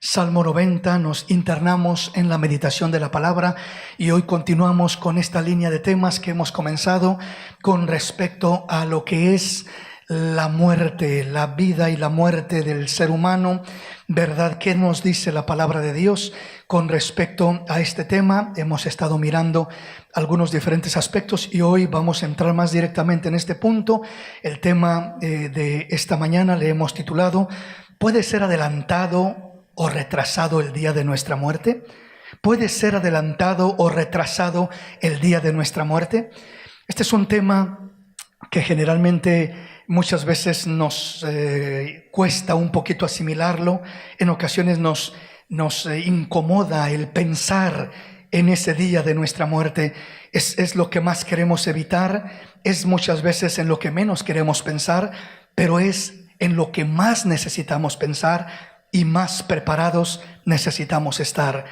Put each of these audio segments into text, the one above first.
Salmo 90, nos internamos en la meditación de la palabra y hoy continuamos con esta línea de temas que hemos comenzado con respecto a lo que es la muerte, la vida y la muerte del ser humano. ¿Verdad? ¿Qué nos dice la palabra de Dios con respecto a este tema? Hemos estado mirando algunos diferentes aspectos y hoy vamos a entrar más directamente en este punto. El tema de esta mañana le hemos titulado ¿Puede ser adelantado o retrasado el día de nuestra muerte? ¿Puede ser adelantado o retrasado el día de nuestra muerte? Este es un tema que generalmente muchas veces nos cuesta un poquito asimilarlo. En ocasiones nos incomoda el pensar en ese día de nuestra muerte. Es lo que más queremos evitar, es muchas veces en lo que menos queremos pensar, pero es en lo que más necesitamos pensar y más preparados necesitamos estar.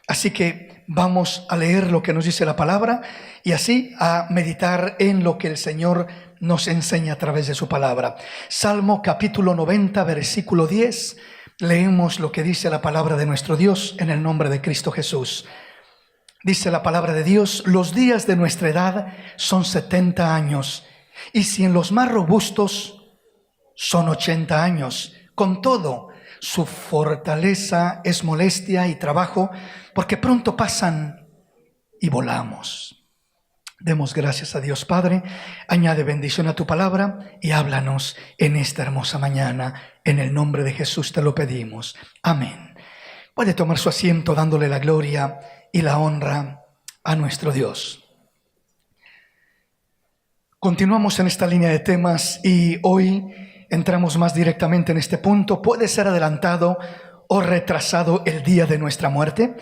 Así que vamos a leer lo que nos dice la palabra y así a meditar en lo que el Señor nos enseña a través de su palabra. Salmo capítulo 90, versículo 10. Leemos lo que dice la palabra de nuestro Dios en el nombre de Cristo Jesús. Dice la palabra de Dios: los días de nuestra edad son 70 años, y si en los más robustos son 80 años. Con todo, su fortaleza es molestia y trabajo, porque pronto pasan y volamos. Demos gracias a Dios Padre. Añade bendición a tu palabra y háblanos en esta hermosa mañana. En el nombre de Jesús te lo pedimos. Amén. Puede tomar su asiento dándole la gloria y la honra a nuestro Dios. Continuamos en esta línea de temas y hoy entramos más directamente en este punto. ¿Puede ser adelantado o retrasado el día de nuestra muerte?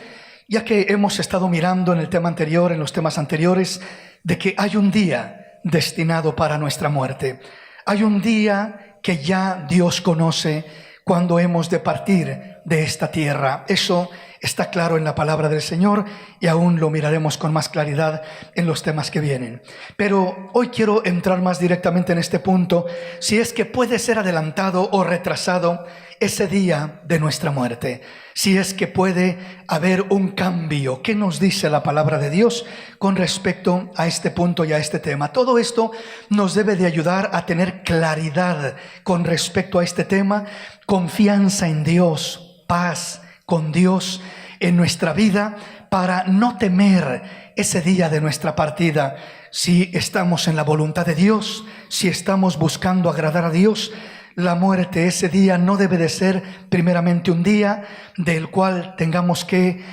Ya que hemos estado mirando en el tema anterior, en los temas anteriores, de que hay un día destinado para nuestra muerte. Hay un día que ya Dios conoce cuando hemos de partir de esta tierra. Eso está claro en la palabra del Señor y aún lo miraremos con más claridad en los temas que vienen. Pero hoy quiero entrar más directamente en este punto, si es que puede ser adelantado o retrasado ese día de nuestra muerte. Si es que puede haber un cambio. ¿Qué nos dice la palabra de Dios con respecto a este punto y a este tema? Todo esto nos debe de ayudar a tener claridad con respecto a este tema, confianza en Dios, paz con Dios en nuestra vida, para no temer ese día de nuestra partida. Si estamos en la voluntad de Dios, si estamos buscando agradar a Dios, la muerte, ese día, no debe de ser primeramente un día del cual tengamos que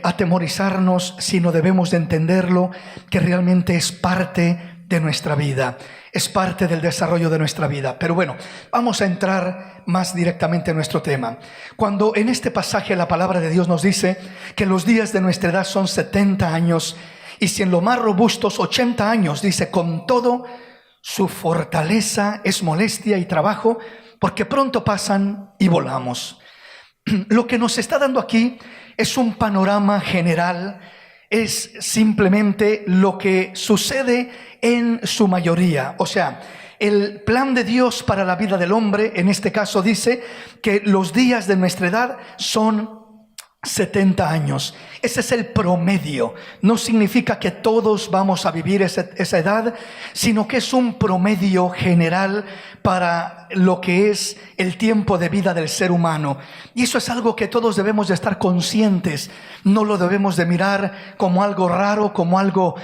atemorizarnos, sino debemos de entenderlo que realmente es parte de nuestra vida, es parte del desarrollo de nuestra vida. Pero bueno, vamos a entrar más directamente en nuestro tema. Cuando en este pasaje la palabra de Dios nos dice que los días de nuestra edad son 70 años, y si en lo más robustos 80 años, dice, con todo, su fortaleza es molestia y trabajo, porque pronto pasan y volamos. Lo que nos está dando aquí es un panorama general, es simplemente lo que sucede en su mayoría. O sea, el plan de Dios para la vida del hombre, en este caso dice que los días de nuestra edad son 70 años. Ese es el promedio. No significa que todos vamos a vivir esa edad, sino que es un promedio general para lo que es el tiempo de vida del ser humano. Y eso es algo que todos debemos de estar conscientes. No lo debemos de mirar como algo raro, como algo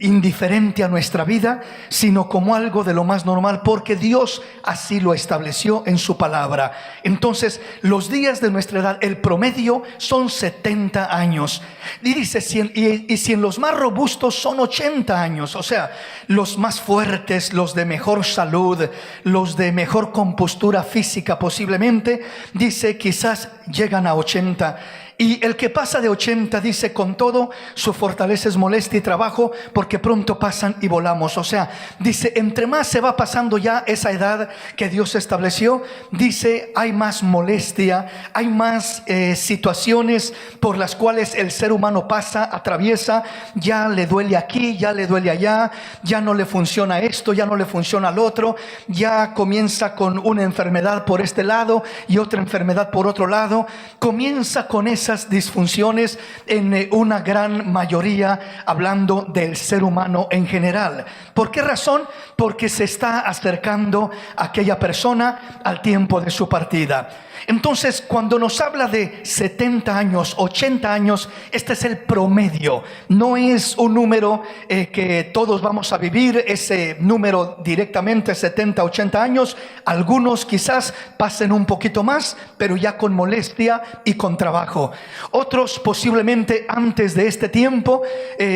indiferente a nuestra vida, sino como algo de lo más normal, porque Dios así lo estableció en su palabra. Entonces, los días de nuestra edad, el promedio son 70 años. Y dice, si en los más robustos son 80 años, o sea, los más fuertes, los de mejor salud, los de mejor compostura física posiblemente, dice, quizás llegan a 80. Y el que pasa de 80 dice, con todo, su fortaleza es molestia y trabajo, porque pronto pasan y volamos. O sea, dice, entre más se va pasando ya esa edad que Dios estableció, dice, hay más molestia, hay más situaciones por las cuales el ser humano pasa, atraviesa, ya le duele aquí, ya le duele allá, ya no le funciona esto, ya no le funciona al otro, ya comienza con una enfermedad por este lado y otra enfermedad por otro lado, comienza con esas disfunciones en una gran mayoría, hablando del ser humano en general. ¿Por qué razón? Porque se está acercando aquella persona al tiempo de su partida. Entonces, cuando nos habla de 70 años, 80 años, este es el promedio. No es un número que todos vamos a vivir ese número directamente, 70, 80 años. Algunos quizás pasen un poquito más, pero ya con molestia y con trabajo. Otros posiblemente antes de este tiempo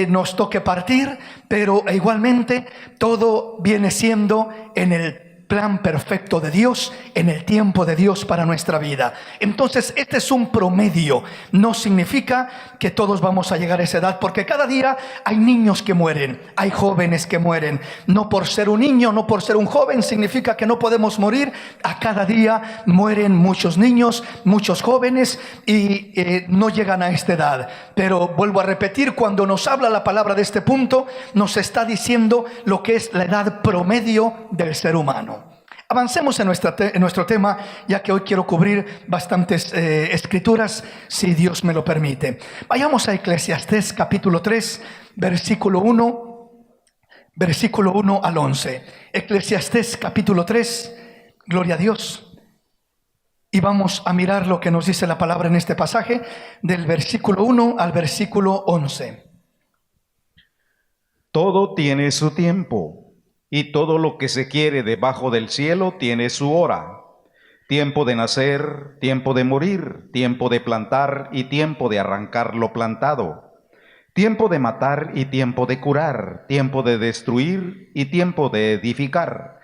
nos toque partir, pero igualmente todo viene siendo en el plan perfecto de Dios, en el tiempo de Dios para nuestra vida. Entonces, este es un promedio. No significa que todos vamos a llegar a esa edad, porque cada día hay niños que mueren, hay jóvenes que mueren. No por ser un niño, no por ser un joven, significa que no podemos morir. A cada día mueren muchos niños, muchos jóvenes, y no llegan a esta edad. Pero vuelvo a repetir, cuando nos habla la palabra de este punto, nos está diciendo lo que es la edad promedio del ser humano. Avancemos en nuestro tema, ya que hoy quiero cubrir bastantes escrituras, si Dios me lo permite. Vayamos a Eclesiastés capítulo 3, versículo 1 al 11. Eclesiastés capítulo 3, gloria a Dios. Y vamos a mirar lo que nos dice la palabra en este pasaje, del versículo 1 al versículo 11. Todo tiene su tiempo, y todo lo que se quiere debajo del cielo tiene su hora. Tiempo de nacer, tiempo de morir, tiempo de plantar y tiempo de arrancar lo plantado. Tiempo de matar y tiempo de curar, tiempo de destruir y tiempo de edificar.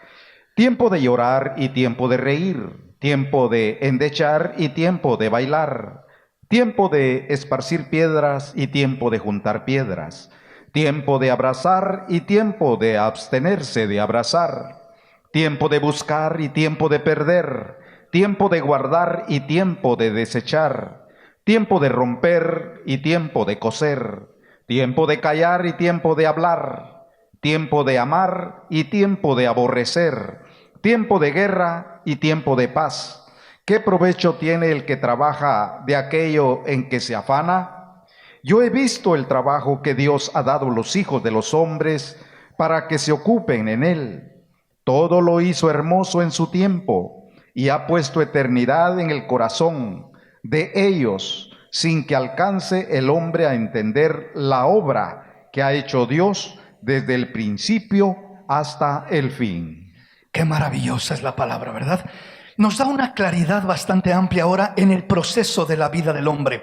Tiempo de llorar y tiempo de reír, tiempo de endechar y tiempo de bailar. Tiempo de esparcir piedras y tiempo de juntar piedras. Tiempo de abrazar y tiempo de abstenerse de abrazar. Tiempo de buscar y tiempo de perder. Tiempo de guardar y tiempo de desechar. Tiempo de romper y tiempo de coser. Tiempo de callar y tiempo de hablar. Tiempo de amar y tiempo de aborrecer. Tiempo de guerra y tiempo de paz. ¿Qué provecho tiene el que trabaja de aquello en que se afana? Yo he visto el trabajo que Dios ha dado a los hijos de los hombres para que se ocupen en él. Todo lo hizo hermoso en su tiempo y ha puesto eternidad en el corazón de ellos, sin que alcance el hombre a entender la obra que ha hecho Dios desde el principio hasta el fin. Qué maravillosa es la palabra, ¿verdad? Nos da una claridad bastante amplia ahora en el proceso de la vida del hombre.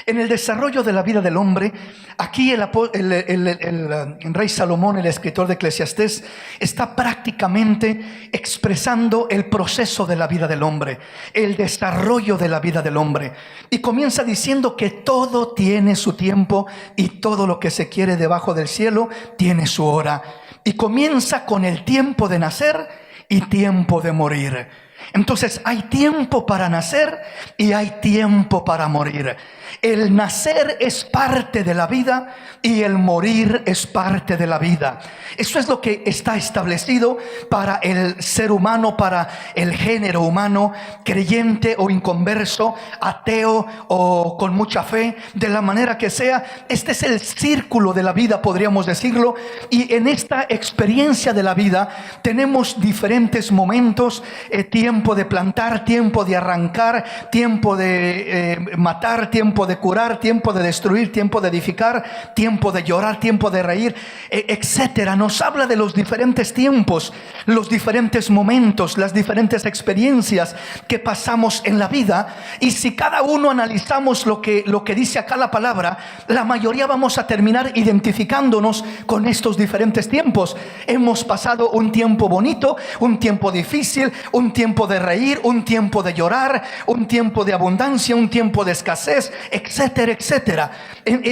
En el desarrollo de la vida del hombre, aquí el rey Salomón, el escritor de Eclesiastés, está prácticamente expresando el proceso de la vida del hombre, el desarrollo de la vida del hombre. Y comienza diciendo que todo tiene su tiempo y todo lo que se quiere debajo del cielo tiene su hora. Y comienza con el tiempo de nacer y tiempo de morir. Entonces hay tiempo para nacer y hay tiempo para morir. El nacer es parte de la vida y el morir es parte de la vida. Eso es lo que está establecido para el ser humano, para el género humano, creyente o inconverso, ateo o con mucha fe, de la manera que sea. Este es el círculo de la vida, podríamos decirlo. Y en esta experiencia de la vida tenemos diferentes momentos, tiempo de plantar, tiempo de arrancar, tiempo de matar, tiempo de curar, tiempo de destruir, tiempo de edificar, tiempo de llorar, tiempo de reír, etcétera. Nos habla de los diferentes tiempos, los diferentes momentos, las diferentes experiencias que pasamos en la vida. Y si cada uno analizamos lo que dice acá la palabra, la mayoría vamos a terminar identificándonos con estos diferentes tiempos. Hemos pasado un tiempo bonito, un tiempo difícil, un tiempo tiempo de reír, un tiempo de llorar, un tiempo de abundancia, un tiempo de escasez, etcétera, etcétera.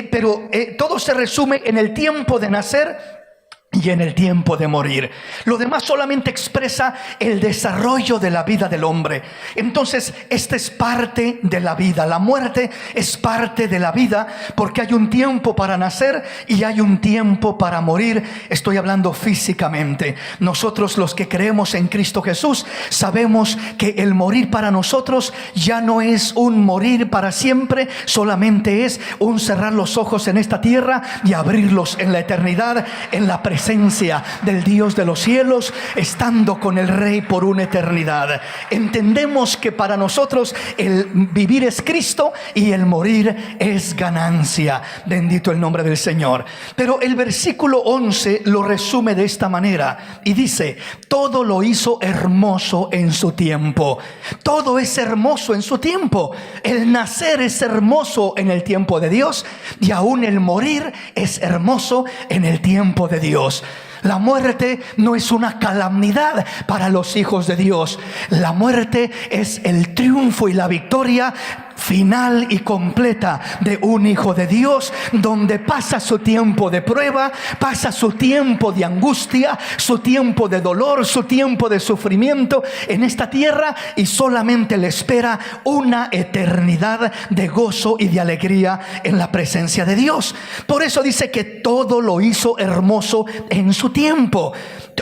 Pero todo se resume en el tiempo de nacer y en el tiempo de morir. Lo demás solamente expresa el desarrollo de la vida del hombre. Entonces, esta es parte de la vida. La muerte es parte de la vida, porque hay un tiempo para nacer y hay un tiempo para morir. Estoy hablando físicamente. Nosotros, los que creemos en Cristo Jesús, sabemos que el morir para nosotros ya no es un morir para siempre, solamente es un cerrar los ojos en esta tierra y abrirlos en la eternidad, en la presencia del Dios de los cielos, estando con el Rey por una eternidad. Entendemos que para nosotros el vivir es Cristo y el morir es ganancia. Bendito el nombre del Señor. Pero el versículo 11 lo resume de esta manera y dice: todo lo hizo hermoso en su tiempo. Todo es hermoso en su tiempo. El nacer es hermoso en el tiempo de Dios, y aún el morir es hermoso en el tiempo de Dios. La muerte no es una calamidad para los hijos de Dios. La muerte es el triunfo y la victoria final y completa de un hijo de Dios, donde pasa su tiempo de prueba, pasa su tiempo de angustia, su tiempo de dolor, su tiempo de sufrimiento en esta tierra, y solamente le espera una eternidad de gozo y de alegría en la presencia de Dios. Por eso dice que todo lo hizo hermoso en su tiempo.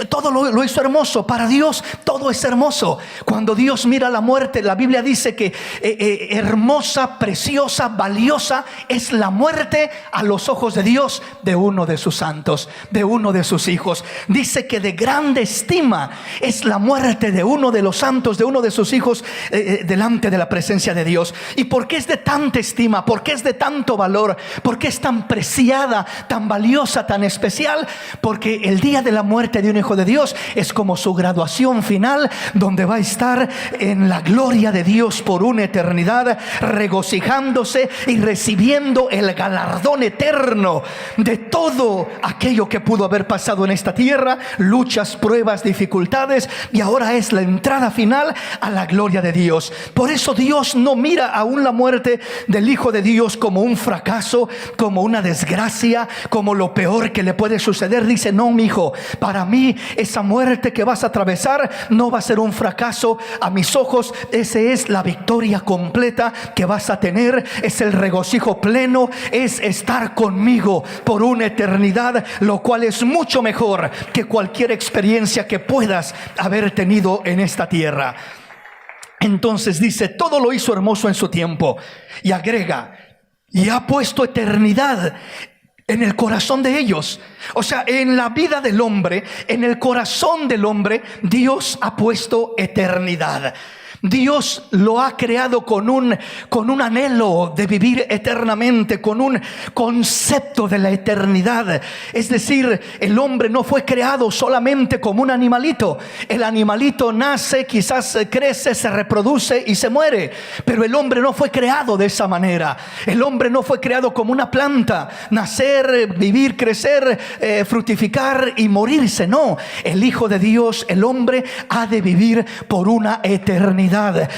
Todo lo hizo hermoso. Para Dios todo es hermoso. Cuando Dios mira la muerte, la Biblia dice que hermosa, preciosa, valiosa es la muerte a los ojos de Dios de uno de sus santos, de uno de sus hijos. Dice que de grande estima es la muerte de uno de los santos, de uno de sus hijos, delante de la presencia de Dios. ¿Y por qué es de tanta estima? ¿Por qué es de tanto valor? ¿Por qué es tan preciada, tan valiosa, tan especial? Porque el día de la muerte de un hijo de Dios es como su graduación final, donde va a estar en la gloria de Dios por una eternidad, regocijándose y recibiendo el galardón eterno de todo aquello que pudo haber pasado en esta tierra, luchas, pruebas, dificultades, y ahora es la entrada final a la gloria de Dios. Por eso Dios no mira aún la muerte del hijo de Dios como un fracaso, como una desgracia, como lo peor que le puede suceder. Dice: no, mi hijo, para mí esa muerte que vas a atravesar no va a ser un fracaso. A mis ojos esa es la victoria completa que vas a tener, es el regocijo pleno, es estar conmigo por una eternidad, lo cual es mucho mejor que cualquier experiencia que puedas haber tenido en esta tierra. Entonces dice: todo lo hizo hermoso en su tiempo, y agrega: y ha puesto eternidad en el corazón de ellos. O sea, en la vida del hombre, en el corazón del hombre, Dios ha puesto eternidad. Dios lo ha creado con un anhelo de vivir eternamente, con un concepto de la eternidad. Es decir, el hombre no fue creado solamente como un animalito. El animalito nace, quizás crece, se reproduce y se muere, pero el hombre no fue creado de esa manera. El hombre no fue creado como una planta, nacer, vivir, crecer, fructificar y morirse. No, el Hijo de Dios, el hombre, ha de vivir por una eternidad.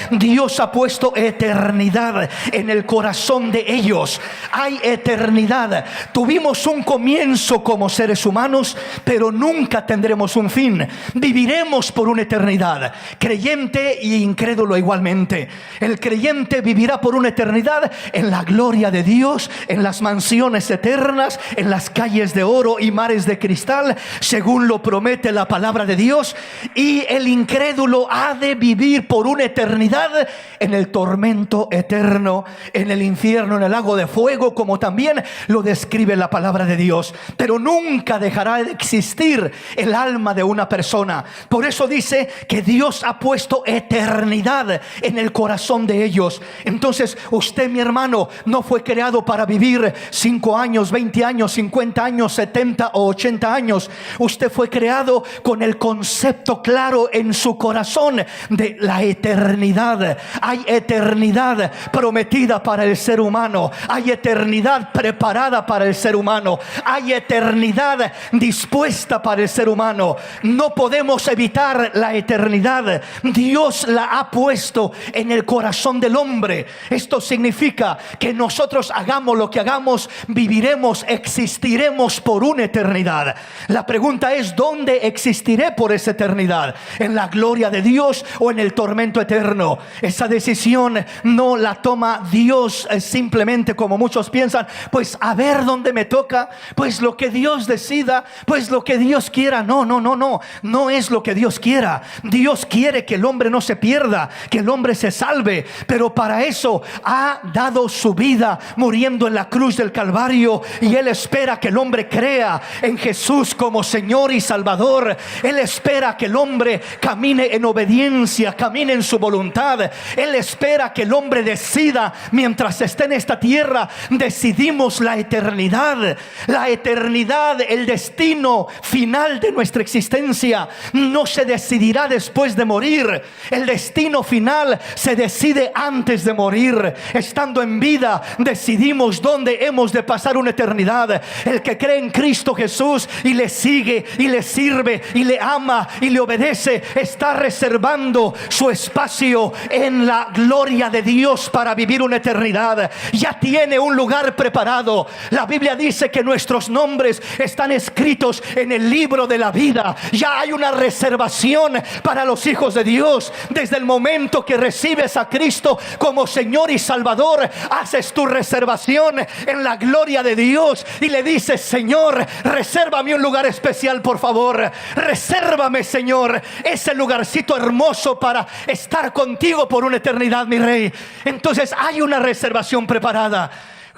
Dios ha puesto eternidad en el corazón de ellos. Hay eternidad. Tuvimos un comienzo como seres humanos, pero nunca tendremos un fin. Viviremos por una eternidad, creyente e incrédulo igualmente. El creyente vivirá por una eternidad en la gloria de Dios, en las mansiones eternas, en las calles de oro y mares de cristal, según lo promete la palabra de Dios. Y el incrédulo ha de vivir por una eternidad en el tormento eterno, en el infierno, en el lago de fuego, como también lo describe la palabra de Dios. Pero nunca dejará de existir el alma de una persona. Por eso dice que Dios ha puesto eternidad en el corazón de ellos. Entonces usted, mi hermano, no fue creado para vivir 5 años, 20 años, 50 años, 70 o 80 años. Usted fue creado con el concepto claro en su corazón de la eternidad. eternidad. Hay eternidad prometida para el ser humano. Hay eternidad preparada para el ser humano. Hay eternidad dispuesta para el ser humano. No podemos evitar la eternidad. Dios la ha puesto en el corazón del hombre. Esto significa que nosotros hagamos lo que hagamos, viviremos, existiremos por una eternidad. La pregunta es: ¿dónde existiré por esa eternidad? ¿En la gloria de Dios o en el tormento eterno? Esa decisión no la toma Dios simplemente como muchos piensan, pues a ver dónde me toca, pues lo que Dios decida, pues lo que Dios quiera. No es lo que Dios quiera. Dios quiere que el hombre no se pierda, que el hombre se salve, pero para eso ha dado su vida muriendo en la cruz del Calvario, y Él espera que el hombre crea en Jesús como Señor y Salvador. Él espera que el hombre camine en obediencia, camine en su voluntad. Él espera que el hombre decida, mientras esté en esta tierra, decidimos la eternidad. La eternidad, el destino final de nuestra existencia, no se decidirá después de morir. El destino final se decide antes de morir. Estando en vida, decidimos dónde hemos de pasar una eternidad. El que cree en Cristo Jesús y le sigue y le sirve y le ama y le obedece, está reservando su espacio en la gloria de Dios para vivir una eternidad. Ya tiene un lugar preparado. La Biblia dice que nuestros nombres están escritos en el libro de la vida. Ya hay una reservación para los hijos de Dios. Desde el momento que recibes a Cristo como Señor y Salvador, haces tu reservación en la gloria de Dios y le dices: Señor, resérvame un lugar especial, por favor. Resérvame, Señor, ese lugarcito hermoso para estar contigo por una eternidad, mi Rey. Entonces hay una reservación preparada.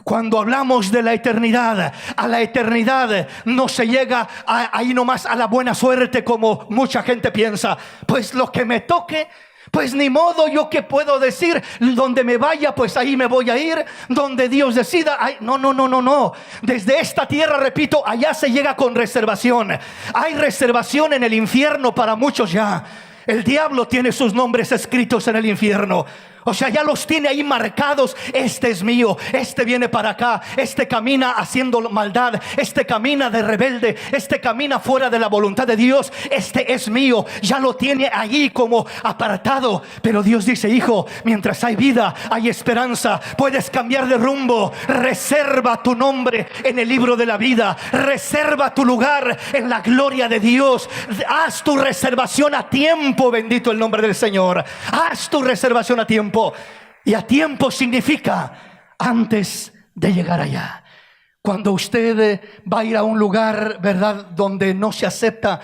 Cuando hablamos de la eternidad, a la eternidad no se llega ahí nomás a la buena suerte, como mucha gente piensa. Pues lo que me toque, pues ni modo, yo qué puedo decir. Donde me vaya, pues ahí me voy a ir. Donde Dios decida, no. Desde esta tierra, repito, allá se llega con reservación. Hay reservación en el infierno para muchos ya. El diablo tiene sus nombres escritos en el infierno. O sea, ya los tiene ahí marcados. Este es mío, este viene para acá, este camina haciendo maldad, este camina de rebelde, este camina fuera de la voluntad de Dios. Este es mío, ya lo tiene ahí como apartado. Pero Dios dice: hijo, mientras hay vida, hay esperanza. Puedes cambiar de rumbo. Reserva tu nombre en el libro de la vida. Reserva tu lugar en la gloria de Dios. Haz tu reservación a tiempo, bendito el nombre del Señor. Haz tu reservación a tiempo. Y a tiempo significa antes de llegar allá. Cuando usted va a ir a un lugar, ¿verdad?, donde no se acepta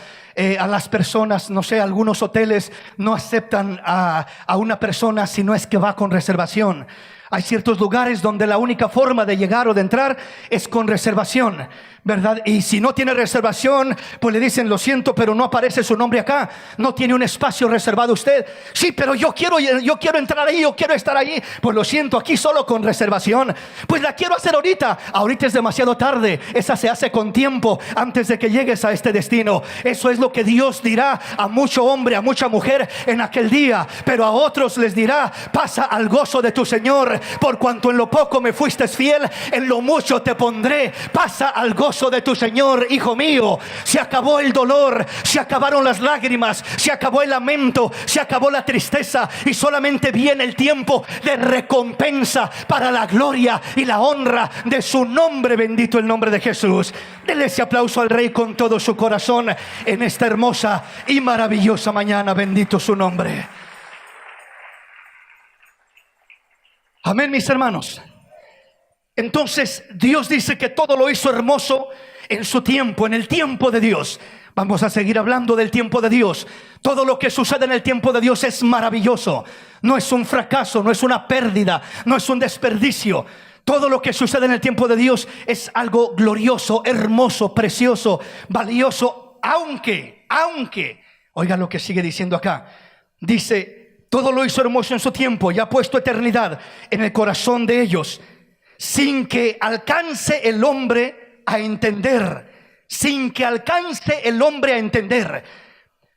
a las personas, no sé, algunos hoteles no aceptan a una persona si no es que va con reservación. Hay ciertos lugares donde la única forma de llegar o de entrar es con reservación, ¿verdad? Y si no tiene reservación, pues le dicen: lo siento, pero no aparece su nombre acá. No tiene un espacio reservado usted. Sí, pero yo quiero entrar ahí, yo quiero estar ahí. Pues lo siento, aquí solo con reservación. Pues la quiero hacer ahorita. Ahorita es demasiado tarde. Esa se hace con tiempo, antes de que llegues a este destino. Eso es lo que Dios dirá a mucho hombre, a mucha mujer en aquel día. Pero a otros les dirá: pasa al gozo de tu Señor. Por cuanto en lo poco me fuiste fiel, en lo mucho te pondré. Pasa al gozo de tu Señor, hijo mío. Se acabó el dolor, se acabaron las lágrimas, se acabó el lamento, se acabó la tristeza, y solamente viene el tiempo de recompensa para la gloria y la honra de su nombre. Bendito el nombre de Jesús. Denle ese aplauso al Rey con todo su corazón en esta hermosa y maravillosa mañana. Bendito su nombre. Amén, mis hermanos. Entonces Dios dice que todo lo hizo hermoso en su tiempo, en el tiempo de Dios. Vamos a seguir hablando del tiempo de Dios. Todo lo que sucede en el tiempo de Dios es maravilloso. No es un fracaso, no es una pérdida, no es un desperdicio. Todo lo que sucede en el tiempo de Dios es algo glorioso, hermoso, precioso, valioso. Aunque, oiga lo que sigue diciendo acá. Dice: todo lo hizo hermoso en su tiempo y ha puesto eternidad en el corazón de ellos, sin que alcance el hombre a entender. Sin que alcance el hombre a entender.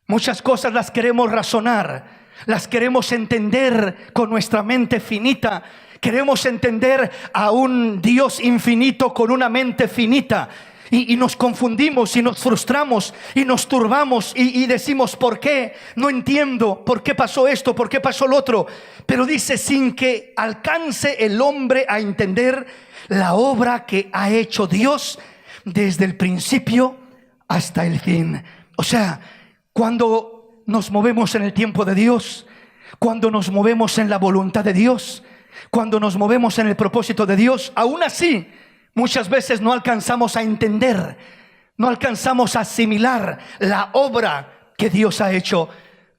Muchas cosas las queremos razonar, las queremos entender con nuestra mente finita. Queremos entender a un Dios infinito con una mente finita. Y nos confundimos y nos frustramos y nos turbamos y decimos: ¿por qué? No entiendo, ¿por qué pasó esto? ¿Por qué pasó lo otro? Pero dice: sin que alcance el hombre a entender la obra que ha hecho Dios desde el principio hasta el fin. O sea, cuando nos movemos en el tiempo de Dios, cuando nos movemos en la voluntad de Dios, cuando nos movemos en el propósito de Dios, aún así muchas veces no alcanzamos a entender, no alcanzamos a asimilar la obra que Dios ha hecho,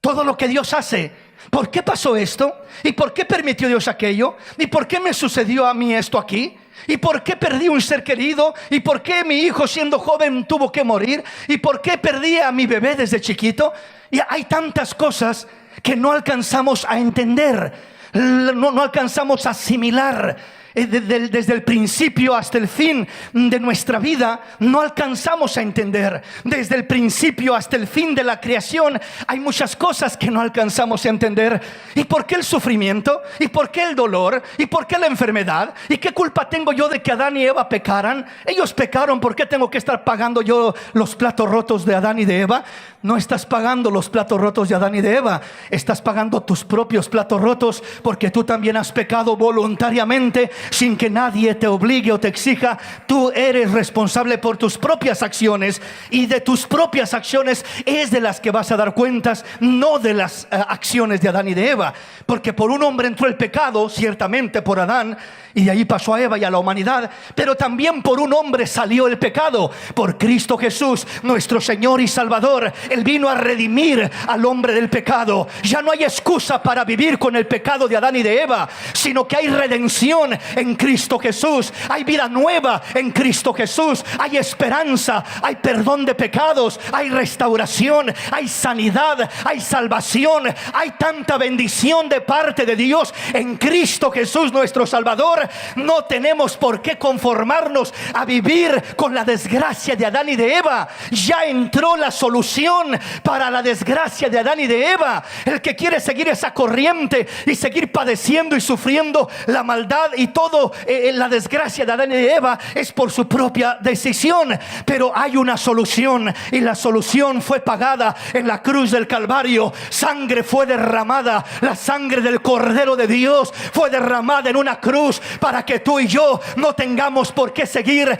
todo lo que Dios hace. ¿Por qué pasó esto? ¿Y por qué permitió Dios aquello? ¿Y por qué me sucedió a mí esto aquí? ¿Y por qué perdí un ser querido? ¿Y por qué mi hijo siendo joven tuvo que morir? ¿Y por qué perdí a mi bebé desde chiquito? Y hay tantas cosas que no alcanzamos a entender, no alcanzamos a asimilar. Desde el principio hasta el fin de nuestra vida no alcanzamos a entender. Desde el principio hasta el fin de la creación hay muchas cosas que no alcanzamos a entender. ¿Y por qué el sufrimiento? ¿Y por qué el dolor? ¿Y por qué la enfermedad? ¿Y qué culpa tengo yo de que Adán y Eva pecaran? Ellos pecaron, ¿por qué tengo que estar pagando yo los platos rotos de Adán y de Eva? No estás pagando los platos rotos de Adán y de Eva, estás pagando tus propios platos rotos, porque tú también has pecado voluntariamente, sin que nadie te obligue o te exija. Tú eres responsable por tus propias acciones, y de tus propias acciones es de las que vas a dar cuentas, no de las acciones de Adán y de Eva. Porque por un hombre entró el pecado, ciertamente por Adán, y de ahí pasó a Eva y a la humanidad, pero también por un hombre salió el pecado, por Cristo Jesús, nuestro Señor y Salvador. Él vino a redimir al hombre del pecado. Ya no hay excusa para vivir con el pecado de Adán y de Eva, sino que hay redención en Cristo Jesús. Hay vida nueva en Cristo Jesús. Hay esperanza, hay perdón de pecados, hay restauración, hay sanidad, hay salvación. Hay tanta bendición de parte de Dios en Cristo Jesús, nuestro Salvador. No tenemos por qué conformarnos a vivir con la desgracia de Adán y de Eva. Ya entró la solución para la desgracia de Adán y de Eva. El que quiere seguir esa corriente y seguir padeciendo y sufriendo la maldad y todo la desgracia de Adán y de Eva es por su propia decisión. Pero hay una solución, y la solución fue pagada en la cruz del Calvario. Sangre fue derramada, la sangre del Cordero de Dios fue derramada en una cruz para que tú y yo no tengamos por qué seguir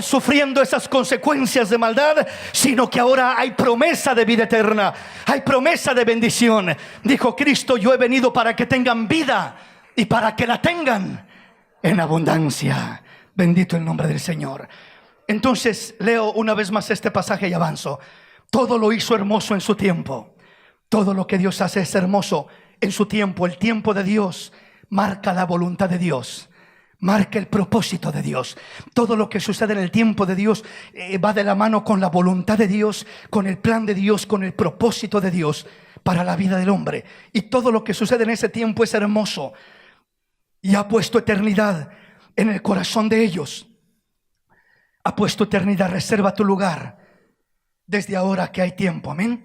sufriendo esas consecuencias de maldad, sino que ahora hay promesa de vida eterna, hay promesa de bendición. Dijo Cristo: yo he venido para que tengan vida y para que la tengan en abundancia. Bendito el nombre del Señor. Entonces leo una vez más este pasaje y avanzo. Todo lo hizo hermoso en su tiempo. Todo lo que Dios hace es hermoso en su tiempo. El tiempo de Dios marca la voluntad de Dios, marca el propósito de Dios. Todo lo que sucede en el tiempo de Dios va de la mano con la voluntad de Dios, con el plan de Dios, con el propósito de Dios para la vida del hombre. Y todo lo que sucede en ese tiempo es hermoso, y ha puesto eternidad en el corazón de ellos. Ha puesto eternidad. Reserva tu lugar desde ahora que hay tiempo. Amén.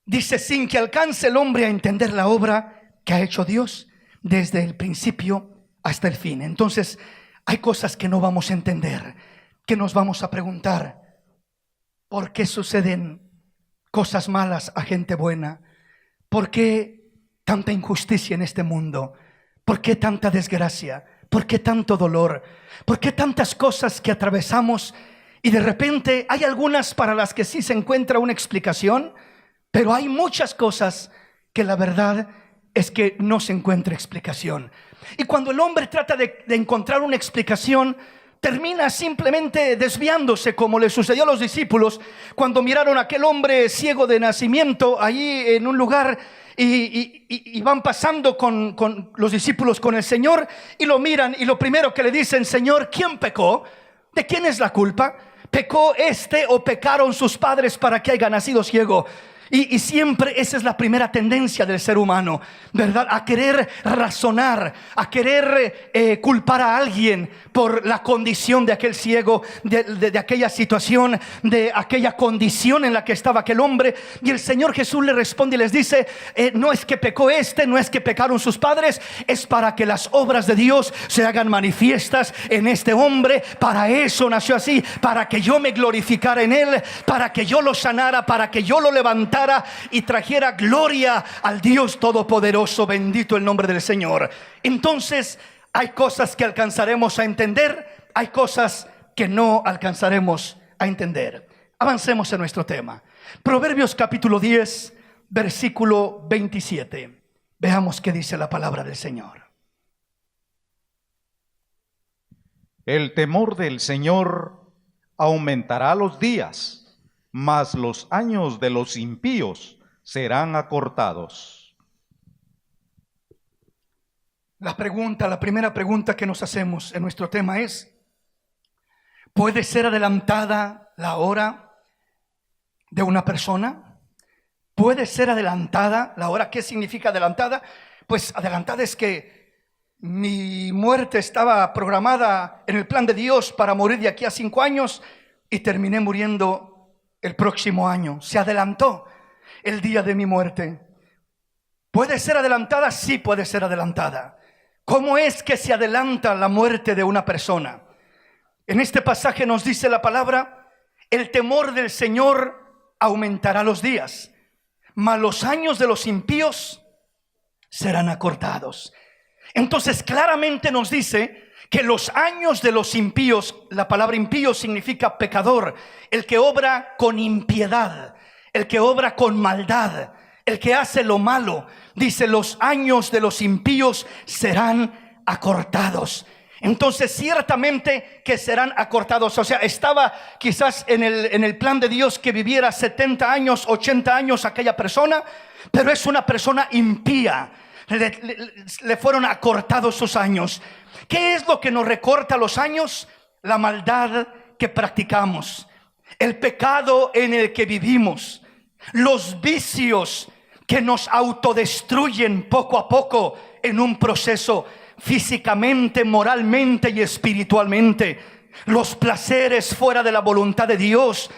Dice: sin que alcance el hombre a entender la obra que ha hecho Dios desde el principio hasta el fin. Entonces hay cosas que no vamos a entender, que nos vamos a preguntar: ¿por qué suceden cosas malas a gente buena? ¿Por qué tanta injusticia en este mundo? ¿Por qué tanta desgracia? ¿Por qué tanto dolor? ¿Por qué tantas cosas que atravesamos? Y de repente hay algunas para las que sí se encuentra una explicación, pero hay muchas cosas que la verdad es que no se encuentra explicación. Y cuando el hombre trata de encontrar una explicación, termina simplemente desviándose, como le sucedió a los discípulos cuando miraron a aquel hombre ciego de nacimiento allí en un lugar, y van pasando con los discípulos con el Señor, y lo miran, y lo primero que le dicen: Señor, ¿quién pecó? ¿De quién es la culpa? ¿Pecó este o pecaron sus padres para que haya nacido ciego? Y siempre esa es la primera tendencia del ser humano, ¿verdad? A querer razonar, a querer culpar a alguien por la condición de aquel ciego, de aquella situación, de aquella condición en la que estaba aquel hombre. Y el Señor Jesús le responde y les dice, no es que pecó no es que pecaron sus padres, es para que las obras de Dios se hagan manifiestas en este hombre. Para eso nació así, para que yo me glorificara en él, para que yo lo sanara, para que yo lo levantara y trajera gloria al Dios Todopoderoso. Bendito el nombre del Señor. Entonces hay cosas que alcanzaremos a entender, hay cosas que no alcanzaremos a entender. Avancemos en nuestro tema. Proverbios capítulo 10, versículo 27. Veamos qué dice la palabra del Señor. El temor del Señor aumentará los días, mas los años de los impíos serán acortados. La primera pregunta que nos hacemos en nuestro tema es: ¿puede ser adelantada la hora de una persona? ¿Puede ser adelantada la hora? ¿Qué significa adelantada? Pues adelantada es que mi muerte estaba programada en el plan de Dios para morir de aquí a 5 años y terminé muriendo el próximo año. Se adelantó el día de mi muerte. ¿Puede ser adelantada? Sí, puede ser adelantada. ¿Cómo es que se adelanta la muerte de una persona? En este pasaje nos dice la palabra: el temor del Señor aumentará los días, mas los años de los impíos serán acortados. Entonces claramente nos dice que los años de los impíos, la palabra impío significa pecador, el que obra con impiedad, el que obra con maldad, el que hace lo malo. Dice, los años de los impíos serán acortados. Entonces ciertamente que serán acortados. O sea, estaba quizás en el plan de Dios que viviera 70 años, 80 años aquella persona, pero es una persona impía. Le fueron acortados sus años. ¿Qué es lo que nos recorta los años? La maldad que practicamos, el pecado en el que vivimos, los vicios que nos autodestruyen poco a poco en un proceso físicamente, moralmente y espiritualmente, los placeres fuera de la voluntad de Dios.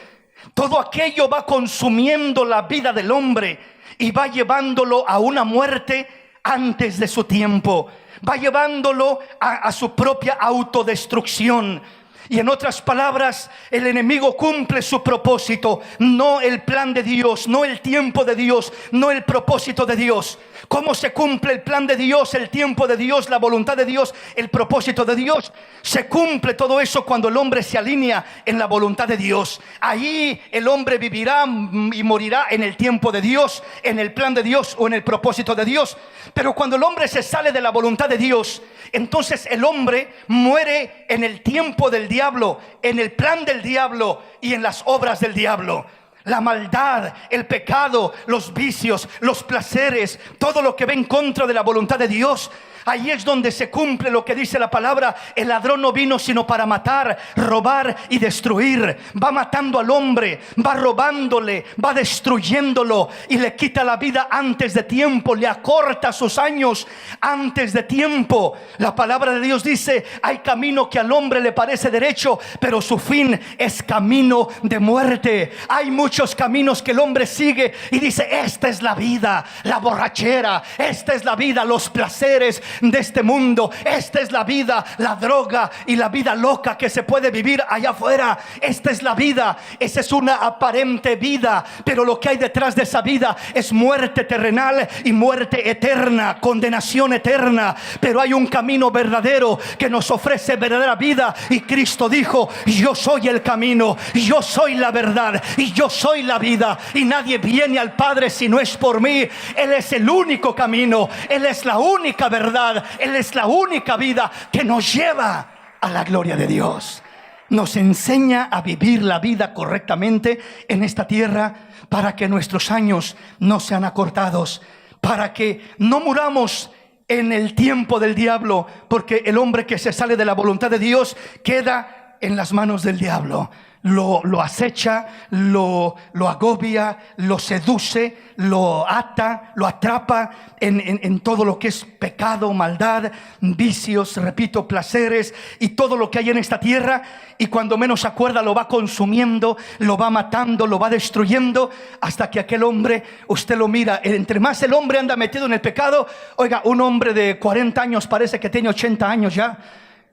Todo aquello va consumiendo la vida del hombre y va llevándolo a una muerte antes de su tiempo. Va llevándolo a su propia autodestrucción. Y en otras palabras, el enemigo cumple su propósito, no el plan de Dios, no el tiempo de Dios, no el propósito de Dios. ¿Cómo se cumple el plan de Dios, el tiempo de Dios, la voluntad de Dios, el propósito de Dios? Se cumple todo eso cuando el hombre se alinea en la voluntad de Dios. Ahí el hombre vivirá y morirá en el tiempo de Dios, en el plan de Dios o en el propósito de Dios. Pero cuando el hombre se sale de la voluntad de Dios, entonces el hombre muere en el tiempo del diablo, en el plan del diablo y en las obras del diablo. La maldad, el pecado, los vicios, los placeres, todo lo que va en contra de la voluntad de Dios. Ahí es donde se cumple lo que dice la palabra: el ladrón no vino sino para matar, robar y destruir. Va matando al hombre, va robándole, va destruyéndolo y le quita la vida antes de tiempo, le acorta sus años antes de tiempo. La palabra de Dios dice: hay camino que al hombre le parece derecho, pero su fin es camino de muerte. Hay muchos caminos que el hombre sigue y dice: esta es la vida, la borrachera, esta es la vida, los placeres de este mundo, esta es la vida, la droga y la vida loca que se puede vivir allá afuera. Esta es la vida, esa es una aparente vida, pero lo que hay detrás de esa vida es muerte terrenal y muerte eterna, condenación eterna. Pero hay un camino verdadero que nos ofrece verdadera vida, y Cristo dijo: yo soy el camino, yo soy la verdad y yo soy la vida, y nadie viene al Padre si no es por mí. Él es el único camino, Él es la única verdad, Él es la única vida que nos lleva a la gloria de Dios. Nos enseña a vivir la vida correctamente en esta tierra para que nuestros años no sean acortados, para que no muramos en el tiempo del diablo, porque el hombre que se sale de la voluntad de Dios queda en las manos del diablo. lo acecha, lo agobia, lo seduce, lo ata, lo atrapa en todo lo que es pecado, maldad, vicios, repito, placeres y todo lo que hay en esta tierra. Y cuando menos se acuerda lo va consumiendo, lo va matando, lo va destruyendo, hasta que aquel hombre, usted lo mira, entre más el hombre anda metido en el pecado, oiga, un hombre de 40 años parece que tiene 80 años ya.